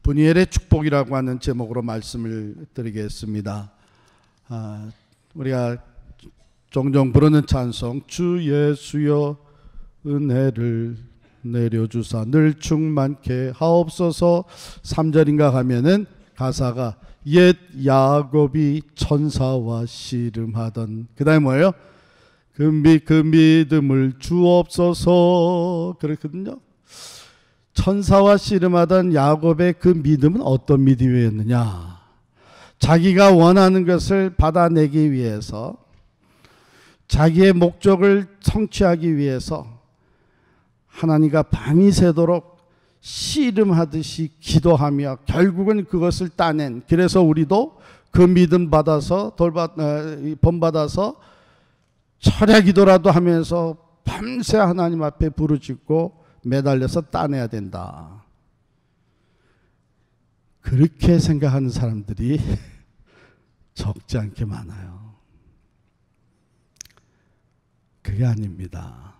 분이엘의 축복이라고 하는 제목으로 말씀을 드리겠습니다. 우리가 종종 부르는 찬송, 주 예수여 은혜를 내려주사 늘 충만케 하옵소서. 3절인가 하면은 가사가 옛 야곱이 천사와 씨름하던, 그 다음에 뭐예요? 그 믿음을 주옵소서 그랬거든요. 천사와 씨름하던 야곱의 그 믿음은 어떤 믿음이었느냐? 자기가 원하는 것을 받아내기 위해서, 자기의 목적을 성취하기 위해서 하나님과 밤이 새도록 씨름하듯이 기도하며 결국은 그것을 따낸, 그래서 우리도 그 믿음 받아서 본받아서 철야기도라도 하면서 밤새 하나님 앞에 부르짖고 매달려서 따내야 된다. 그렇게 생각하는 사람들이 적지 않게 많아요. 그게 아닙니다.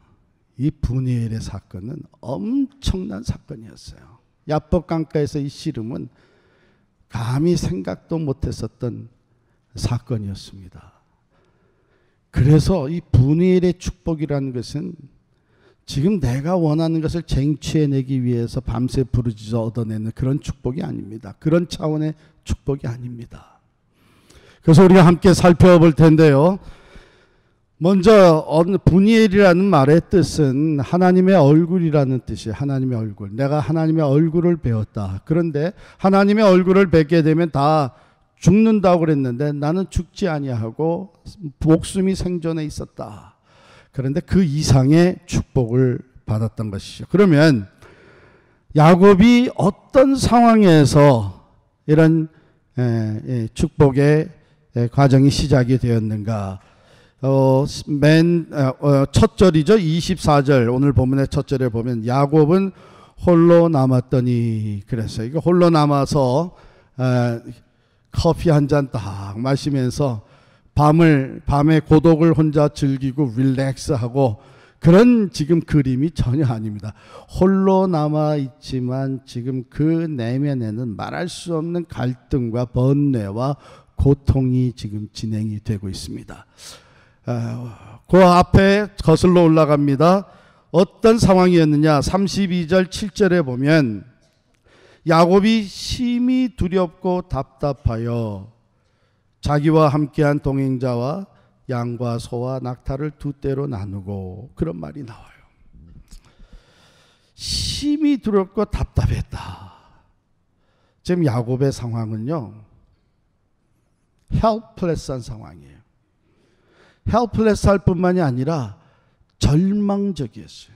이 분이엘의 사건은 엄청난 사건이었어요. 야복 강가에서 이 씨름은 감히 생각도 못했었던 사건이었습니다. 그래서 이 분이엘의 축복이라는 것은 지금 내가 원하는 것을 쟁취해내기 위해서 밤새 부르짖어 얻어내는 그런 축복이 아닙니다. 그런 차원의 축복이 아닙니다. 그래서 우리가 함께 살펴볼 텐데요. 먼저 분이엘이라는 말의 뜻은 하나님의 얼굴이라는 뜻이에요. 하나님의 얼굴. 내가 하나님의 얼굴을 배웠다. 그런데 하나님의 얼굴을 뵙게 되면 다 죽는다고 그랬는데 나는 죽지 아니하고 목숨이 생존해 있었다. 그런데 그 이상의 축복을 받았던 것이죠. 그러면 야곱이 어떤 상황에서 이런 축복의 과정이 시작이 되었는가? 첫 절이죠. 24절 오늘 본문의 첫 절에 보면 야곱은 홀로 남았더니 그랬어요. 이거 홀로 남아서 커피 한 잔 딱 마시면서 밤에 고독을 혼자 즐기고 릴렉스하고 그런 지금 그림이 전혀 아닙니다. 홀로 남아 있지만 지금 그 내면에는 말할 수 없는 갈등과 번뇌와 고통이 지금 진행이 되고 있습니다. 그 앞에 거슬러 올라갑니다. 어떤 상황이었느냐? 32절 7절에 보면 야곱이 심히 두렵고 답답하여 자기와 함께한 동행자와 양과 소와 낙타를 두 떼로 나누고, 그런 말이 나와요. 심히 두렵고 답답했다. 지금 야곱의 상황은요, 헬플레스한 상황이에요. 헬플레스할 뿐만이 아니라 절망적이었어요.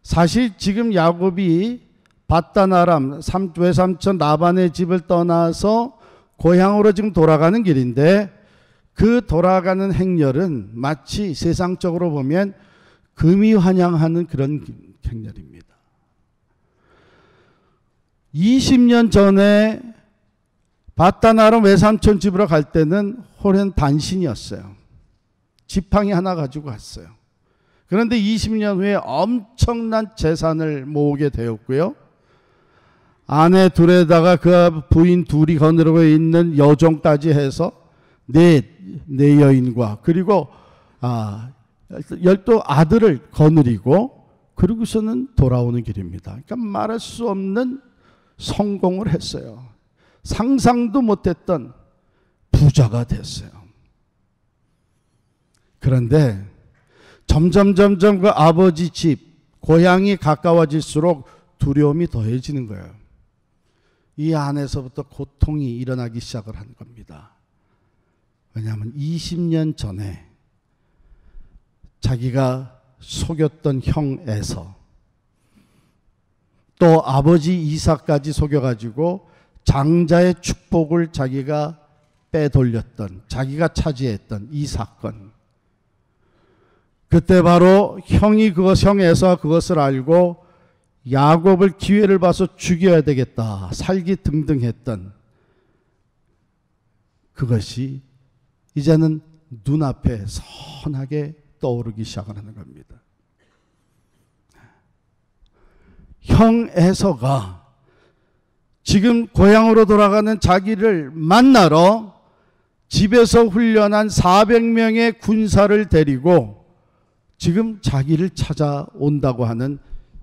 사실 지금 야곱이 밧단 아람 외삼촌 라반의 집을 떠나서 고향으로 지금 돌아가는 길인데, 그 돌아가는 행렬은 마치 세상적으로 보면 금이 환영하는 그런 행렬입니다. 20년 전에 밧단 아람 외삼촌 집으로 갈 때는 홀은 단신이었어요. 지팡이 하나 가지고 갔어요. 그런데 20년 후에 엄청난 재산을 모으게 되었고요. 아내 둘에다가 그 부인 둘이 거느리고 있는 여종까지 해서 네 여인과 그리고 12 아들을 거느리고 그러고서는 돌아오는 길입니다. 그러니까 말할 수 없는 성공을 했어요. 상상도 못했던 부자가 됐어요. 그런데 점점 그 아버지 집, 고향이 가까워질수록 두려움이 더해지는 거예요. 이 안에서부터 고통이 일어나기 시작을 한 겁니다. 왜냐하면 20년 전에 자기가 속였던 형 에서, 또 아버지 이삭까지 속여가지고 장자의 축복을 자기가 빼돌렸던, 자기가 차지했던 이 사건. 그때 바로 형 에서가 그것을 알고 야곱을 기회를 봐서 죽여야 되겠다, 살기 등등했던 그것이 이제는 눈앞에 선하게 떠오르기 시작하는 겁니다. 형 에서가 지금 고향으로 돌아가는 자기를 만나러 집에서 훈련한 400명의 군사를 데리고 지금 자기를 찾아온다고 하는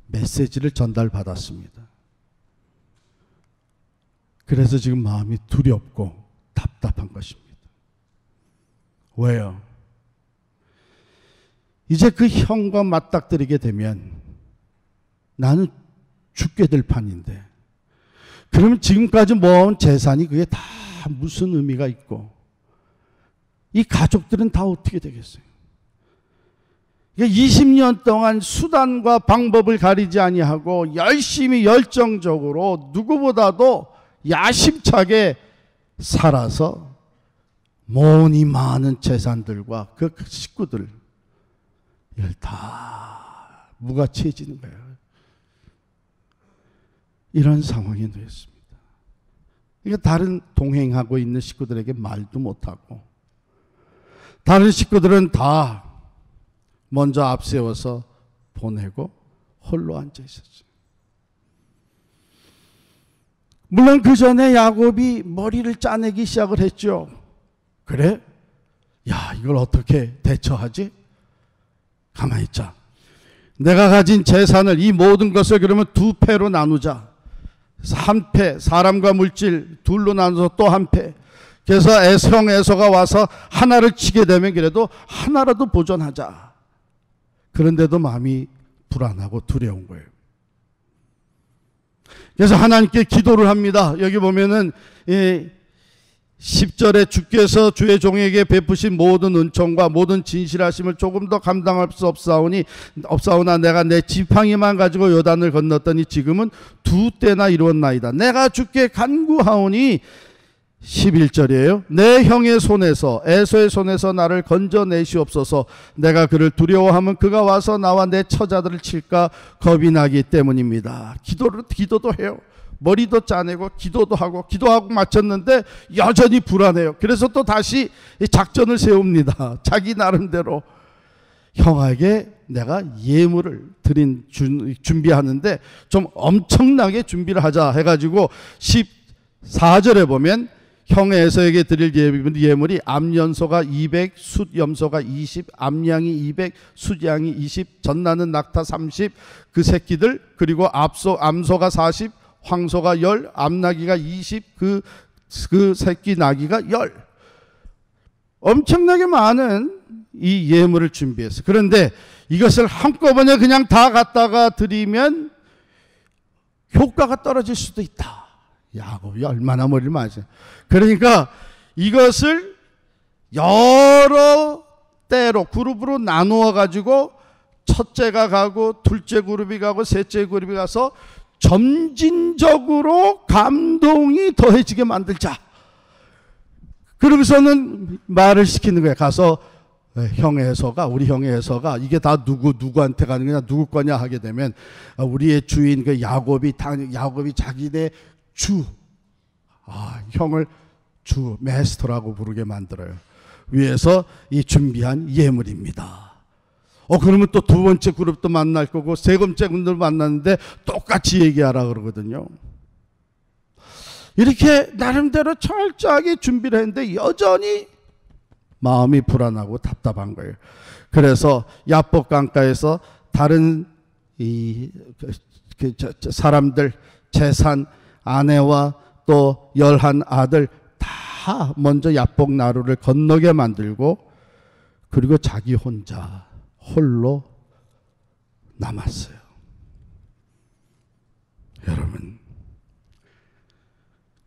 메시지를 전달받았습니다. 그래서 지금 마음이 두렵고 답답한 것입니다. 왜요? 이제 그 형과 맞닥뜨리게 되면 나는 죽게 될 판인데, 그러면 지금까지 모아온 재산이 그게 다 무슨 의미가 있고, 이 가족들은 다 어떻게 되겠어요? 20년 동안 수단과 방법을 가리지 아니하고 열심히 열정적으로 누구보다도 야심차게 살아서 모은 이 많은 재산들과 그 식구들, 이걸 다 무가치해지는 거예요. 이런 상황이 되었습니다. 그러니까 다른 동행하고 있는 식구들에게 말도 못하고, 다른 식구들은 다 먼저 앞세워서 보내고 홀로 앉아 있었죠. 물론 그 전에 야곱이 머리를 짜내기 시작을 했죠. 그래? 야, 이걸 어떻게 대처하지? 가만히 있자. 내가 가진 재산을, 이 모든 것을 그러면 두 패로 나누자. 그래서 한 패, 사람과 물질 둘로 나눠서 또 한 패. 그래서 형 에서가 와서 하나를 치게 되면 그래도 하나라도 보존하자. 그런데도 마음이 불안하고 두려운 거예요. 그래서 하나님께 기도를 합니다. 여기 보면은 10절에 주께서 주의 종에게 베푸신 모든 은총과 모든 진실하심을 조금 더 감당할 수 없사오나 내가 내 지팡이만 가지고 요단을 건넜더니 지금은 두 때나 이루었나이다. 내가 주께 간구하오니 11절이에요. 내 형의 손에서, 에서의 손에서 나를 건져내시옵소서. 내가 그를 두려워하면 그가 와서 나와 내 처자들을 칠까 겁이 나기 때문입니다. 기도도 해요. 머리도 짜내고 기도도 하고 마쳤는데 여전히 불안해요. 그래서 또 다시 작전을 세웁니다. 자기 나름대로 형에게 내가 예물을 준비하는데 좀 엄청나게 준비를 하자 해가지고 14절에 보면 형 에서에게 드릴 예물이 암연소가 200, 숫염소가 20, 암양이 200, 숫양이 20, 젖나는 낙타 30, 그 새끼들, 그리고 암소가 40, 황소가 10, 암나귀가 20, 그 새끼 나귀가 10. 엄청나게 많은 이 예물을 준비했어요. 그런데 이것을 한꺼번에 그냥 다 갖다가 드리면 효과가 떨어질 수도 있다. 야곱이 얼마나 머리를 맞아요. 그러니까 이것을 여러 때로 그룹으로 나누어 가지고 첫째가 가고 둘째 그룹이 가고 셋째 그룹이 가서 점진적으로 감동이 더해지게 만들자. 그러면서는 말을 시키는 거예요. 가서 우리 형의 에서가 이게 다 누구한테 가는 거냐, 누구 거냐 하게 되면 우리의 주인 그 야곱이 자기네 형을 주 메스터라고 부르게 만들어요. 위에서 이 준비한 예물입니다. 그러면 또 두 번째 그룹도 만날 거고 세 번째 그룹도 만났는데 똑같이 얘기하라 그러거든요. 이렇게 나름대로 철저하게 준비를 했는데 여전히 마음이 불안하고 답답한 거예요. 그래서 야복 강가에서 다른 사람들 재산, 아내와 또 11 아들 다 먼저 야복 나루를 건너게 만들고, 그리고 자기 혼자 홀로 남았어요. 여러분,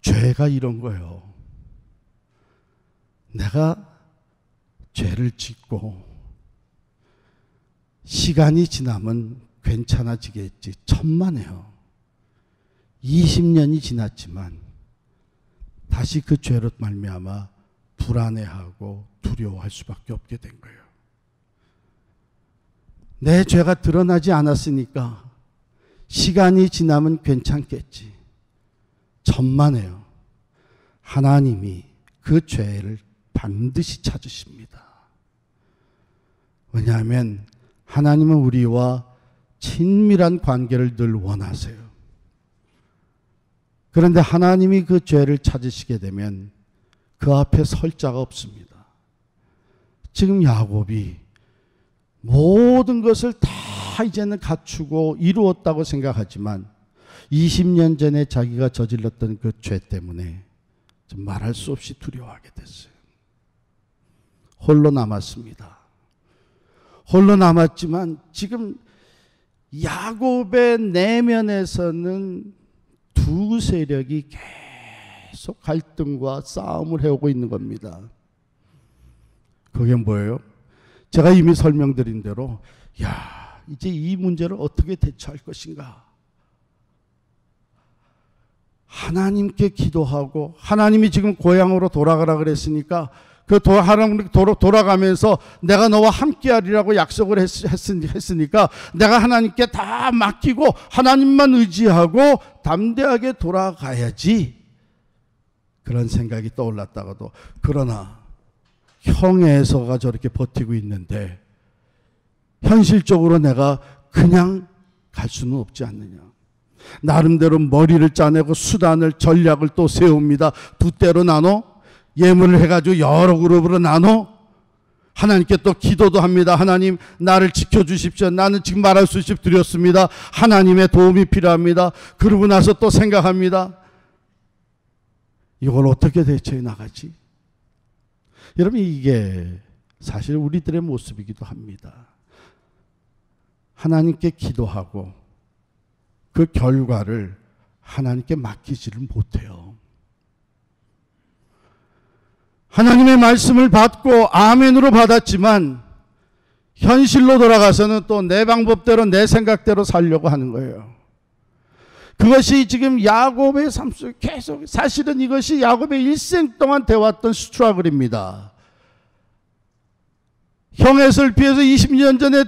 죄가 이런 거예요. 내가 죄를 짓고 시간이 지나면 괜찮아지겠지. 천만에요. 20년이 지났지만 다시 그 죄로 말미암아 불안해하고 두려워할 수밖에 없게 된 거예요. 내 죄가 드러나지 않았으니까 시간이 지나면 괜찮겠지. 천만에요. 하나님이 그 죄를 반드시 찾으십니다. 왜냐하면 하나님은 우리와 친밀한 관계를 늘 원하세요. 그런데 하나님이 그 죄를 찾으시게 되면 그 앞에 설 자가 없습니다. 지금 야곱이 모든 것을 다 이제는 갖추고 이루었다고 생각하지만 20년 전에 자기가 저질렀던 그 죄 때문에 좀 말할 수 없이 두려워하게 됐어요. 홀로 남았습니다. 홀로 남았지만 지금 야곱의 내면에서는 두 세력이 계속 갈등과 싸움을 해오고 있는 겁니다. 그게 뭐예요? 제가 이미 설명드린 대로 이제 이 문제를 어떻게 대처할 것인가? 하나님께 기도하고 하나님이 지금 고향으로 돌아가라 그랬으니까 그 하나님으로 돌아가면서 내가 너와 함께하리라고 약속을 했으니까 내가 하나님께 다 맡기고 하나님만 의지하고 담대하게 돌아가야지. 그런 생각이 떠올랐다가도 그러나 형에서가 저렇게 버티고 있는데 현실적으로 내가 그냥 갈 수는 없지 않느냐. 나름대로 머리를 짜내고 수단을 전략을 또 세웁니다. 두 때로 나눠 예물을 해가지고 여러 그룹으로 나눠 하나님께 또 기도도 합니다. 하나님 나를 지켜주십시오. 나는 지금 말할 수 없이 두렵습니다. 하나님의 도움이 필요합니다. 그러고 나서 또 생각합니다. 이걸 어떻게 대처해 나가지? 여러분 이게 사실 우리들의 모습이기도 합니다. 하나님께 기도하고 그 결과를 하나님께 맡기지를 못해요. 하나님의 말씀을 받고 아멘으로 받았지만 현실로 돌아가서는 또 내 방법대로 내 생각대로 살려고 하는 거예요. 그것이 지금 야곱의 삶 속에 계속 사실은 이것이 야곱의 일생 동안 되어왔던 스트러글입니다. 형에서를 피해서 20년 전에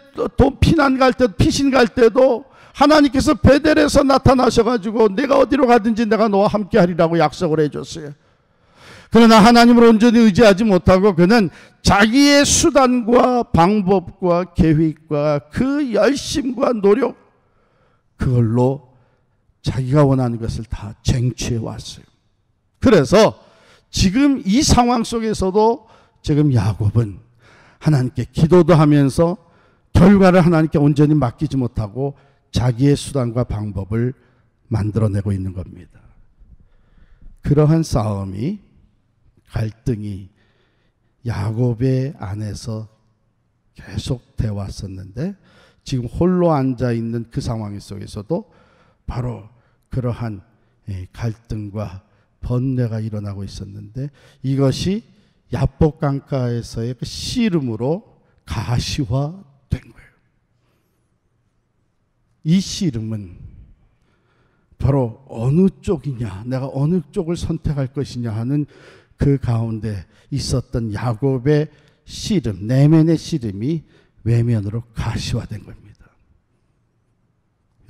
피신 갈 때도 하나님께서 베델에서 나타나셔가지고 내가 어디로 가든지 내가 너와 함께 하리라고 약속을 해줬어요. 그러나 하나님을 온전히 의지하지 못하고 그는 자기의 수단과 방법과 계획과 그 열심과 노력 그걸로 자기가 원하는 것을 다 쟁취해 왔어요. 그래서 지금 이 상황 속에서도 지금 야곱은 하나님께 기도도 하면서 결과를 하나님께 온전히 맡기지 못하고 자기의 수단과 방법을 만들어내고 있는 겁니다. 그러한 싸움이 갈등이 야곱의 안에서 계속 되어 왔었는데 지금 홀로 앉아 있는 그 상황 속에서도 바로 그러한 갈등과 번뇌가 일어나고 있었는데 이것이 야복 강가에서의 그 씨름으로 가시화된 거예요. 이 씨름은 바로 어느 쪽이냐, 내가 어느 쪽을 선택할 것이냐 하는 그 가운데 있었던 야곱의 씨름, 내면의 씨름이 외면으로 가시화된 겁니다.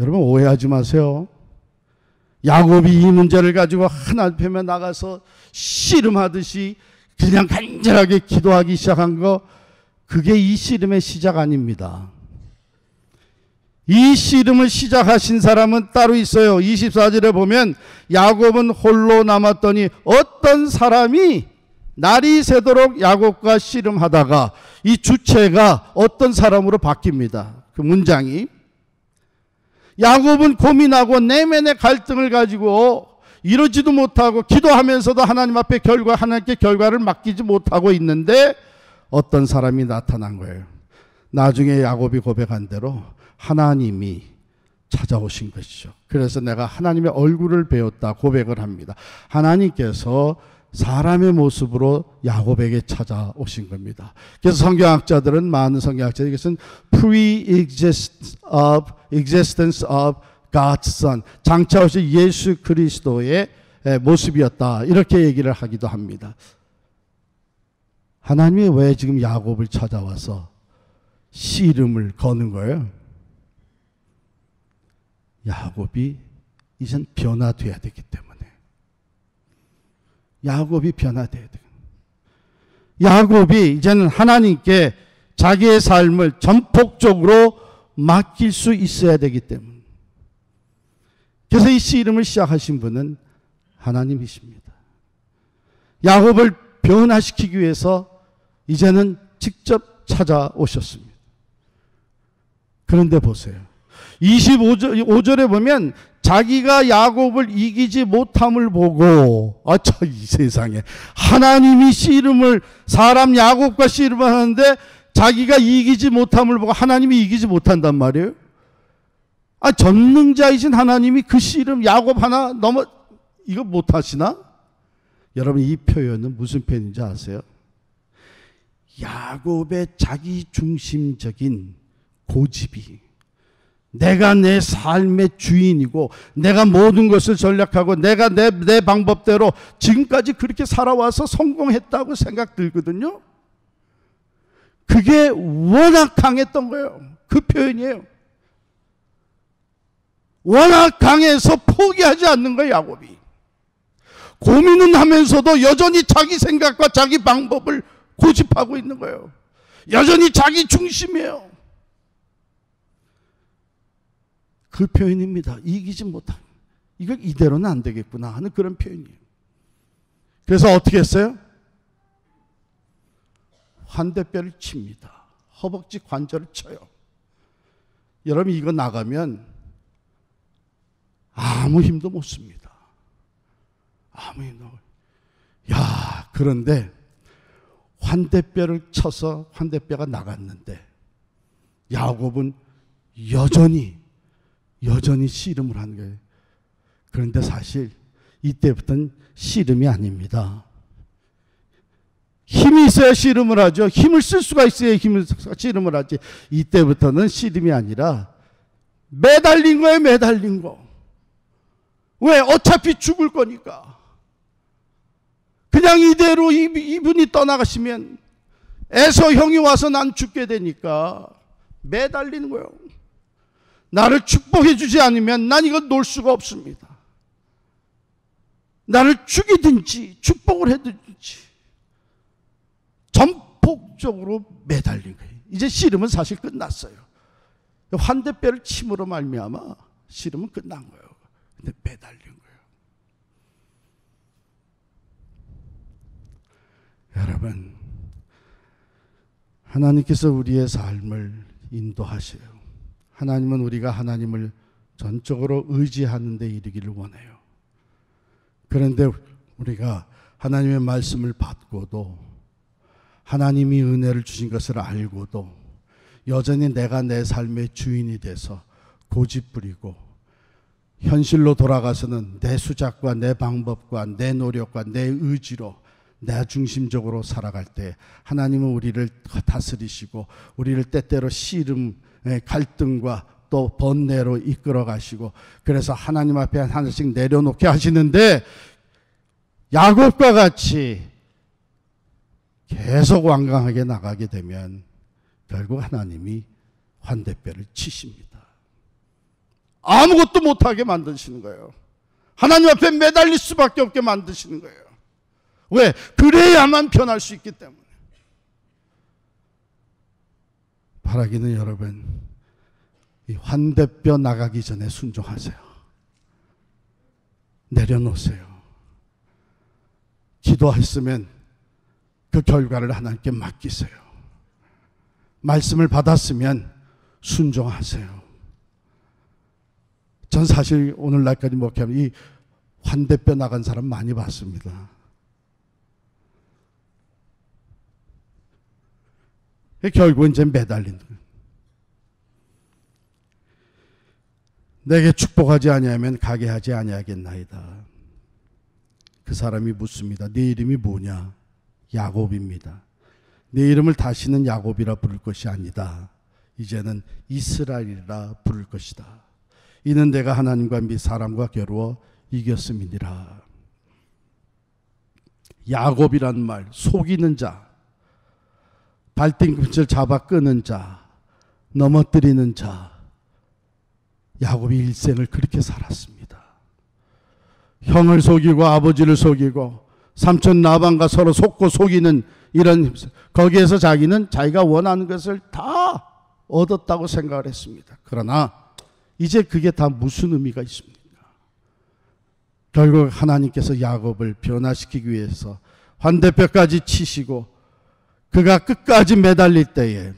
여러분 오해하지 마세요. 야곱이 이 문제를 가지고 하나님께 나가서 씨름하듯이 그냥 간절하게 기도하기 시작한 거 그게 이 씨름의 시작 아닙니다. 이 씨름을 시작하신 사람은 따로 있어요. 24절에 보면 야곱은 홀로 남았더니 어떤 사람이 날이 새도록 야곱과 씨름하다가 이 주체가 어떤 사람으로 바뀝니다. 그 문장이 야곱은 고민하고 내면의 갈등을 가지고 이러지도 못하고 기도하면서도 하나님 앞에 하나님께 결과를 맡기지 못하고 있는데 어떤 사람이 나타난 거예요. 나중에 야곱이 고백한 대로 하나님이 찾아오신 것이죠. 그래서 내가 하나님의 얼굴을 배웠다 고백을 합니다. 하나님께서 사람의 모습으로 야곱에게 찾아오신 겁니다. 그래서 성경학자들은 많은 성경학자들이 이것은 pre-existence of God's Son, 장차 오실 예수 그리스도의 모습이었다 이렇게 얘기를 하기도 합니다. 하나님이 왜 지금 야곱을 찾아와서 씨름을 거는 거예요? 야곱이 이젠 변화돼야 되기 때문에. 야곱이 변화돼야 돼요. 야곱이 이제는 하나님께 자기의 삶을 전폭적으로 맡길 수 있어야 되기 때문에. 그래서 이 씨름을 시작하신 분은 하나님이십니다. 야곱을 변화시키기 위해서 이제는 직접 찾아오셨습니다. 그런데 보세요. 25절에 보면 자기가 야곱을 이기지 못함을 보고 이 세상에 하나님이 씨름을 사람 야곱과 씨름을 하는데 자기가 이기지 못함을 보고 하나님이 이기지 못한단 말이에요. 전능자이신 하나님이 그 씨름 야곱 하나 이거 못하시나? 여러분 이 표현은 무슨 표현인지 아세요? 야곱의 자기 중심적인 고집이 내가 내 삶의 주인이고 내가 모든 것을 전략하고 내가 내 방법대로 지금까지 그렇게 살아와서 성공했다고 생각 들거든요. 그게 워낙 강했던 거예요. 그 표현이에요. 워낙 강해서 포기하지 않는 거예요, 야곱이. 고민은 하면서도 여전히 자기 생각과 자기 방법을 고집하고 있는 거예요. 여전히 자기 중심이에요. 그 표현입니다. 이기지 못한. 이걸 이대로는 안 되겠구나 하는 그런 표현이에요. 그래서 어떻게 했어요? 환대뼈를 칩니다. 허벅지 관절을 쳐요. 여러분 이거 나가면 아무 힘도 못 씁니다. 아무 힘도. 그런데 환대뼈를 쳐서 환대뼈가 나갔는데 야곱은 여전히 씨름을 하는 거예요. 그런데 사실 이때부터는 씨름이 아닙니다. 힘이 있어야 씨름을 하죠. 힘을 쓸 수가 있어야 씨름을 하지. 이때부터는 씨름이 아니라 매달린 거예요. 매달린 거. 왜? 어차피 죽을 거니까. 그냥 이대로 이분이 떠나가시면 에서 형이 와서 난 죽게 되니까 매달리는 거예요. 나를 축복해 주지 않으면 난 이거 놓을 수가 없습니다. 나를 죽이든지 축복을 해든지 전폭적으로 매달린 거예요. 이제 씨름은 사실 끝났어요. 환대뼈를 침으로 말미암아 씨름은 끝난 거예요. 근데 매달린 거예요. 여러분, 하나님께서 우리의 삶을 인도하셔요. 하나님은 우리가 하나님을 전적으로 의지하는 데 이르기를 원해요. 그런데 우리가 하나님의 말씀을 받고도 하나님이 은혜를 주신 것을 알고도 여전히 내가 내 삶의 주인이 돼서 고집부리고 현실로 돌아가서는 내 수작과 내 방법과 내 노력과 내 의지로 내 중심적으로 살아갈 때 하나님은 우리를 다스리시고 우리를 때때로 씨름, 갈등과 또 번뇌로 이끌어 가시고 그래서 하나님 앞에 하나씩 내려놓게 하시는데 야곱과 같이 계속 완강하게 나가게 되면 결국 하나님이 환대뼈를 치십니다. 아무것도 못하게 만드시는 거예요. 하나님 앞에 매달릴 수밖에 없게 만드시는 거예요. 왜? 그래야만 변할 수 있기 때문에. 바라기는 여러분, 이 환대뼈 나가기 전에 순종하세요. 내려놓으세요. 기도했으면 그 결과를 하나님께 맡기세요. 말씀을 받았으면 순종하세요. 전 사실 오늘날까지 목회하면 이 환대뼈 나간 사람 많이 봤습니다. 결국은 이제 매달린 거예요. 내게 축복하지 아니하면 가게 하지 아니하겠나이다. 그 사람이 묻습니다. 네 이름이 뭐냐? 야곱입니다. 내 이름을 다시는 야곱이라 부를 것이 아니다. 이제는 이스라엘이라 부를 것이다. 이는 내가 하나님과 및 사람과 겨루어 이겼음이니라. 야곱이란 말, 속이는 자, 발등끝을 잡아 끄는 자, 넘어뜨리는 자. 야곱이 일생을 그렇게 살았습니다. 형을 속이고 아버지를 속이고 삼촌 라반과 서로 속고 속이는 이런, 거기에서 자기는 자기가 원하는 것을 다 얻었다고 생각을 했습니다. 그러나 이제 그게 다 무슨 의미가 있습니까? 결국 하나님께서 야곱을 변화시키기 위해서 환대뼈까지 치시고 그가 끝까지 매달릴 때에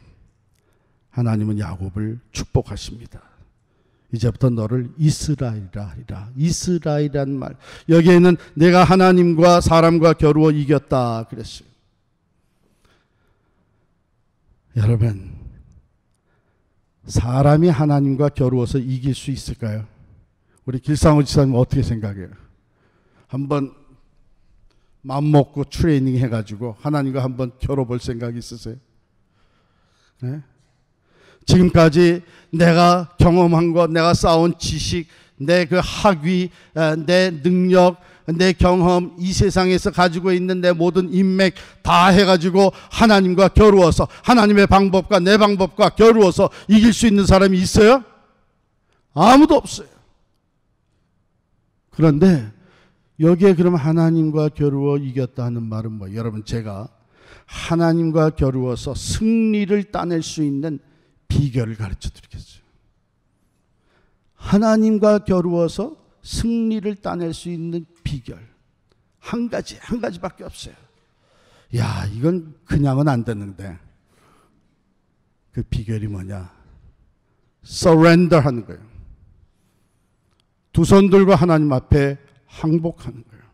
하나님은 야곱을 축복하십니다. 이제부터 너를 이스라엘이라 하리라. 이스라엘이란 말, 여기에는 내가 하나님과 사람과 겨루어 이겼다 그랬어요. 여러분, 사람이 하나님과 겨루어서 이길 수 있을까요? 우리 길상호 지사님 어떻게 생각해요? 한번 마음 먹고 트레이닝 해가지고 하나님과 한번 겨뤄볼 생각 있으세요? 네? 지금까지 내가 경험한 것, 내가 쌓은 지식, 내 그 학위, 내 능력, 내 경험, 이 세상에서 가지고 있는 내 모든 인맥 다 해가지고 하나님과 겨루어서, 하나님의 방법과 내 방법과 겨루어서 이길 수 있는 사람이 있어요? 아무도 없어요. 그런데 여기에 그럼 하나님과 겨루어 이겼다 하는 말은 뭐예요? 여러분, 제가 하나님과 겨루어서 승리를 따낼 수 있는 비결을 가르쳐 드리겠어요. 하나님과 겨루어서 승리를 따낼 수 있는 비결 한 가지밖에 없어요. 야, 이건 그냥은 안 되는데 그 비결이 뭐냐? surrender 하는 거예요. 두 손 들고 하나님 앞에 항복하는 거예요.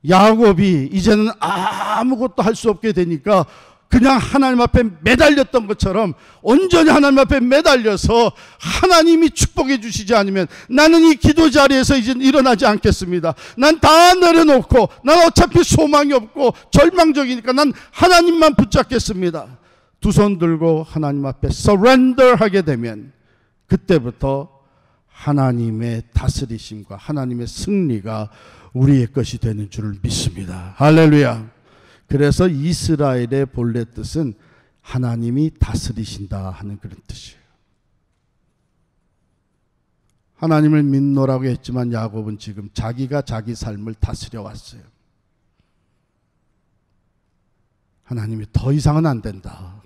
야곱이 이제는 아무것도 할 수 없게 되니까 그냥 하나님 앞에 매달렸던 것처럼 온전히 하나님 앞에 매달려서 하나님이 축복해 주시지 않으면 나는 이 기도 자리에서 이제 일어나지 않겠습니다. 난 다 내려놓고, 난 어차피 소망이 없고 절망적이니까 난 하나님만 붙잡겠습니다. 두 손 들고 하나님 앞에 surrender 하게 되면 그때부터 하나님의 다스리심과 하나님의 승리가 우리의 것이 되는 줄을 믿습니다. 할렐루야. 그래서 이스라엘의 본래 뜻은 하나님이 다스리신다 하는 그런 뜻이에요. 하나님을 믿노라고 했지만 야곱은 지금 자기가 자기 삶을 다스려 왔어요. 하나님이 더 이상은 안 된다.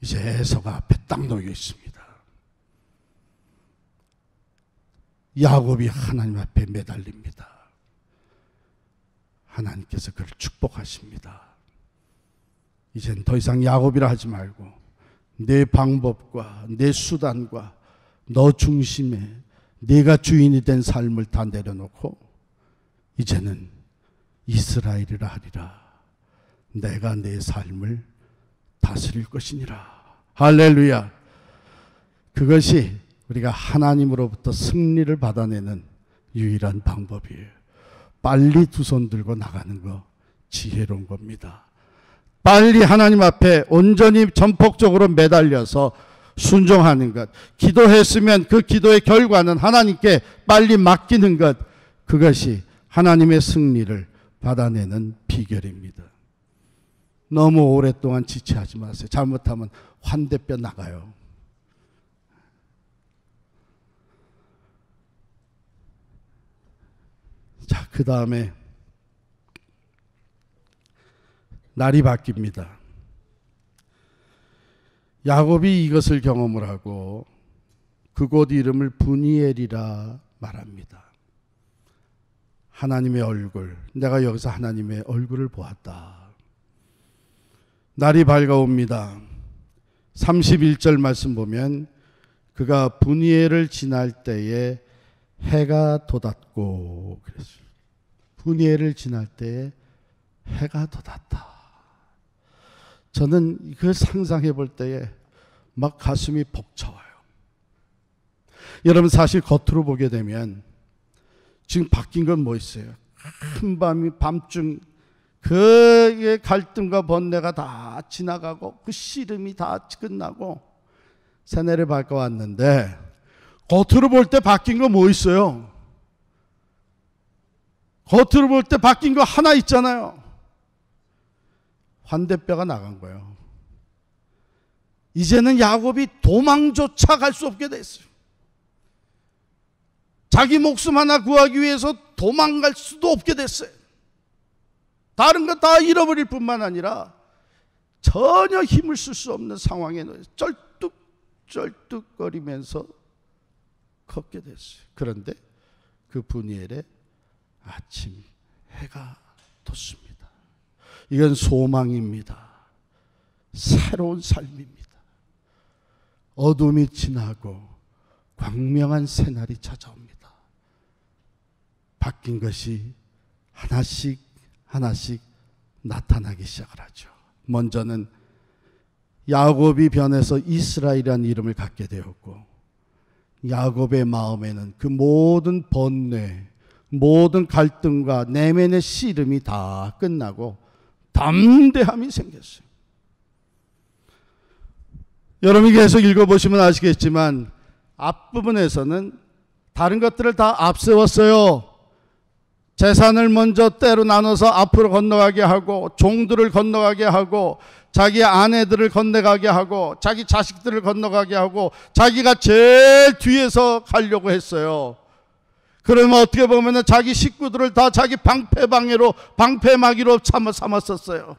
이제 에서가 앞에 딱 놓여 있습니다. 야곱이 하나님 앞에 매달립니다. 하나님께서 그를 축복하십니다. 이젠 더 이상 야곱이라 하지 말고 내 방법과 내 수단과 너 중심에 네가 주인이 된 삶을 다 내려놓고 이제는 이스라엘이라 하리라. 내가 내 삶을 다스릴 것이니라. 할렐루야. 그것이 우리가 하나님으로부터 승리를 받아내는 유일한 방법이에요. 빨리 두 손 들고 나가는 거 지혜로운 겁니다. 빨리 하나님 앞에 온전히 전폭적으로 매달려서 순종하는 것, 기도했으면 그 기도의 결과는 하나님께 빨리 맡기는 것, 그것이 하나님의 승리를 받아내는 비결입니다. 너무 오랫동안 지체하지 마세요. 잘못하면 환대뼈 나가요. 자, 그 다음에 날이 바뀝니다. 야곱이 이것을 경험을 하고 그곳 이름을 브니엘이라 말합니다. 하나님의 얼굴, 내가 여기서 하나님의 얼굴을 보았다. 날이 밝아옵니다. 31절 말씀 보면 그가 브니엘을 지날 때에 해가 돋았고 그랬어요. 브니엘을 지날 때에 해가 돋았다. 저는 그 상상해 볼 때에 막 가슴이 벅차와요. 여러분, 사실 겉으로 보게 되면 지금 바뀐 건 뭐 있어요? 큰 밤이 밤중 그 갈등과 번뇌가 다 지나가고 그 씨름이 다 끝나고 새내를 밝아왔는데 겉으로 볼 때 바뀐 거 뭐 있어요? 겉으로 볼 때 바뀐 거 하나 있잖아요. 환대뼈가 나간 거예요. 이제는 야곱이 도망조차 갈 수 없게 됐어요. 자기 목숨 하나 구하기 위해서 도망갈 수도 없게 됐어요. 다른 거 다 잃어버릴 뿐만 아니라 전혀 힘을 쓸 수 없는 상황에 쩔뚝쩔뚝거리면서 걷게 됐어요. 그런데 그 분이엘의 아침 해가 돋습니다. 이건 소망입니다. 새로운 삶입니다. 어둠이 지나고 광명한 새날이 찾아옵니다. 바뀐 것이 하나씩 하나씩 나타나기 시작을 하죠. 먼저는 야곱이 변해서 이스라엘이라는 이름을 갖게 되었고, 야곱의 마음에는 그 모든 번뇌, 모든 갈등과 내면의 씨름이 다 끝나고 담대함이 생겼어요. 여러분이 계속 읽어보시면 아시겠지만 앞부분에서는 다른 것들을 다 앞세웠어요. 재산을 먼저 때로 나눠서 앞으로 건너가게 하고, 종들을 건너가게 하고, 자기 아내들을 건너가게 하고, 자기 자식들을 건너가게 하고, 자기가 제일 뒤에서 가려고 했어요. 그러면 어떻게 보면 자기 식구들을 다 자기 방패방해로, 방패막이로 삼았었어요.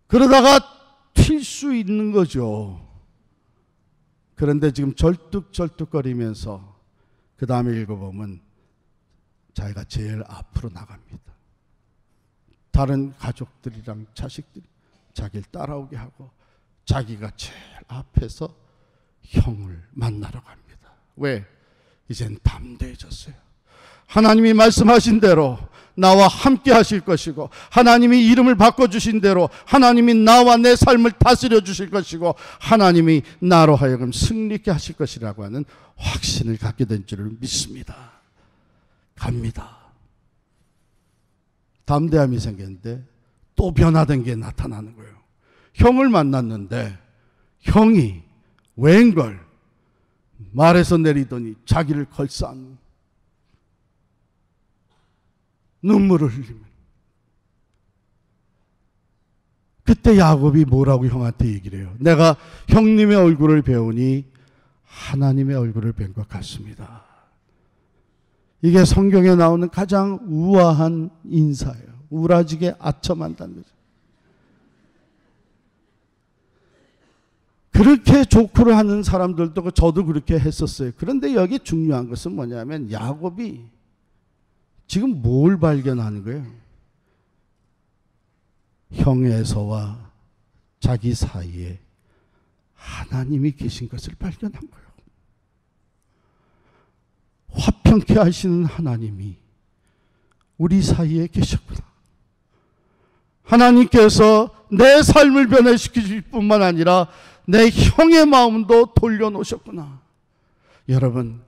그러다가 튈 수 있는 거죠. 그런데 지금 절뚝절뚝거리면서 그 다음에 읽어보면 자기가 제일 앞으로 나갑니다. 다른 가족들이랑 자식들이 자기를 따라오게 하고, 자기가 제일 앞에서 형을 만나러 갑니다. 왜? 이젠 담대해졌어요. 하나님이 말씀하신 대로 나와 함께 하실 것이고, 하나님이 이름을 바꿔주신 대로 하나님이 나와 내 삶을 다스려 주실 것이고, 하나님이 나로 하여금 승리케 하실 것이라고 하는 확신을 갖게 된 줄을 믿습니다. 갑니다. 담대함이 생겼는데 또 변화된 게 나타나는 거예요. 형을 만났는데 형이 웬걸 말에서 내리더니 자기를 걸싸안 눈물을 흘리면, 그때 야곱이 뭐라고 형한테 얘기를 해요? 내가 형님의 얼굴을 배우니 하나님의 얼굴을 뵌 것 같습니다. 이게 성경에 나오는 가장 우아한 인사예요. 우라지게 아첨한다는 거죠. 그렇게 조크를 하는 사람들도, 저도 그렇게 했었어요. 그런데 여기 중요한 것은 뭐냐면 야곱이 지금 뭘 발견하는 거예요? 형 에서와 자기 사이에 하나님이 계신 것을 발견한 거예요. 화평케 하시는 하나님이 우리 사이에 계셨구나. 하나님께서 내 삶을 변화시키실 뿐만 아니라 내 형의 마음도 돌려놓으셨구나. 여러분,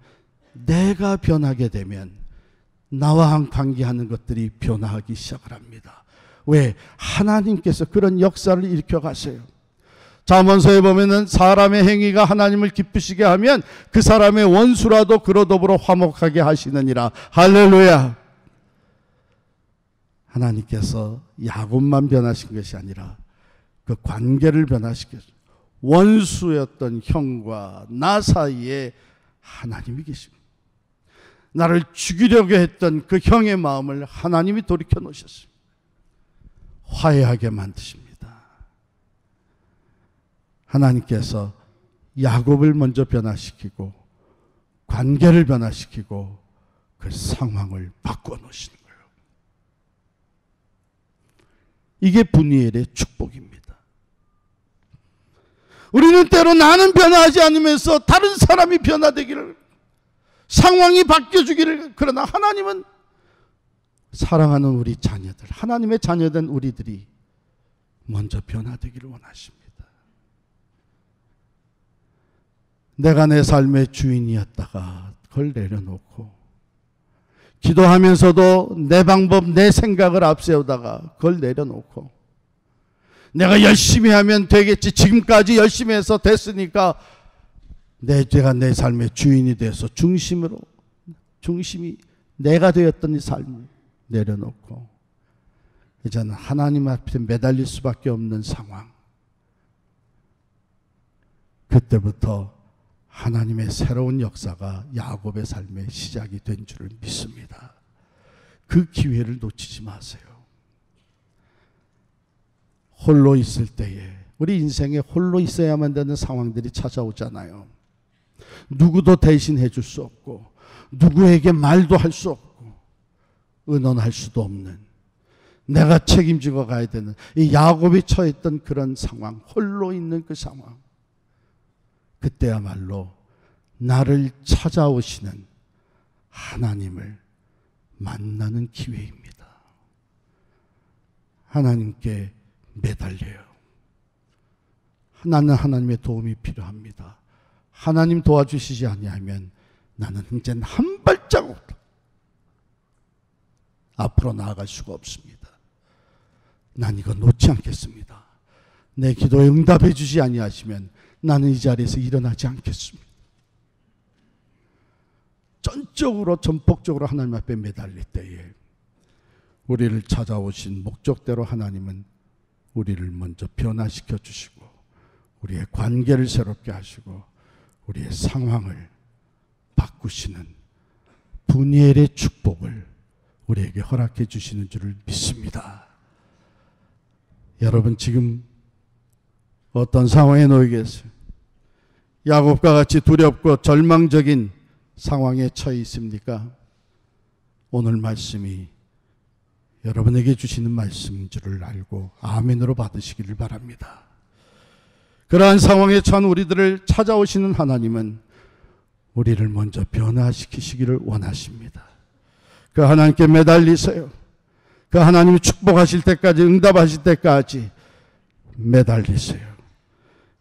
내가 변하게 되면 나와 관계하는 것들이 변화하기 시작을 합니다. 왜? 하나님께서 그런 역사를 일으켜 가세요. 잠언서에 보면은 사람의 행위가 하나님을 기쁘시게 하면 그 사람의 원수라도 그로 더불어 화목하게 하시느니라. 할렐루야. 하나님께서 야곱만 변하신 것이 아니라 그 관계를 변화시켰어요. 원수였던 형과 나 사이에 하나님이 계십니다. 나를 죽이려고 했던 그 형의 마음을 하나님이 돌이켜 놓으셨습니다. 화해하게 만드십니다. 하나님께서 야곱을 먼저 변화시키고 관계를 변화시키고 그 상황을 바꿔 놓으시는 거예요. 이게 분이엘의 축복입니다. 우리는 때로 나는 변화하지 않으면서 다른 사람이 변화되기를, 상황이 바뀌어주기를, 그러나 하나님은 사랑하는 우리 자녀들, 하나님의 자녀된 우리들이 먼저 변화되기를 원하십니다. 내가 내 삶의 주인이었다가 그걸 내려놓고, 기도하면서도 내 방법, 내 생각을 앞세우다가 그걸 내려놓고, 내가 열심히 하면 되겠지, 지금까지 열심히 해서 됐으니까 내가 내 삶의 주인이 돼서 중심이 내가 되었던 이 삶을 내려놓고 이제는 하나님 앞에 매달릴 수밖에 없는 상황, 그때부터 하나님의 새로운 역사가 야곱의 삶의 시작이 된 줄을 믿습니다. 그 기회를 놓치지 마세요. 홀로 있을 때에, 우리 인생에 홀로 있어야만 되는 상황들이 찾아오잖아요. 누구도 대신해 줄 수 없고, 누구에게 말도 할 수 없고 의논할 수도 없는, 내가 책임지고 가야 되는 이 야곱이 처했던 그런 상황, 홀로 있는 그 상황, 그때야말로 나를 찾아오시는 하나님을 만나는 기회입니다. 하나님께 매달려요. 나는 하나님의 도움이 필요합니다. 하나님 도와주시지 아니하면 나는 이제 한 발자국 앞으로 나아갈 수가 없습니다. 난 이거 놓지 않겠습니다. 내 기도에 응답해 주지 아니하시면 나는 이 자리에서 일어나지 않겠습니다. 전적으로 전폭적으로 하나님 앞에 매달릴 때에 우리를 찾아오신 목적대로 하나님은 우리를 먼저 변화시켜 주시고 우리의 관계를 새롭게 하시고 우리의 상황을 바꾸시는 분이엘의 축복을 우리에게 허락해 주시는 줄을 믿습니다. 여러분 지금 어떤 상황에 놓여 계세요? 야곱과 같이 두렵고 절망적인 상황에 처해 있습니까? 오늘 말씀이 여러분에게 주시는 말씀인 줄을 알고 아멘으로 받으시기를 바랍니다. 그러한 상황에 처한 우리들을 찾아오시는 하나님은 우리를 먼저 변화시키시기를 원하십니다. 그 하나님께 매달리세요. 그 하나님이 축복하실 때까지, 응답하실 때까지 매달리세요.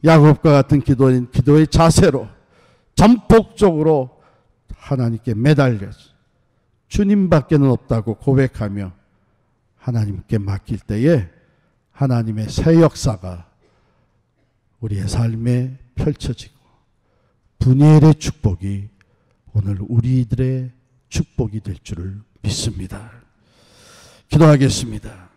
야곱과 같은 기도의 자세로 전폭적으로 하나님께 매달려서 주님밖에는 없다고 고백하며 하나님께 맡길 때에 하나님의 새 역사가 우리의 삶에 펼쳐지고 분이엘의 축복이 오늘 우리들의 축복이 될 줄을 믿습니다. 기도하겠습니다.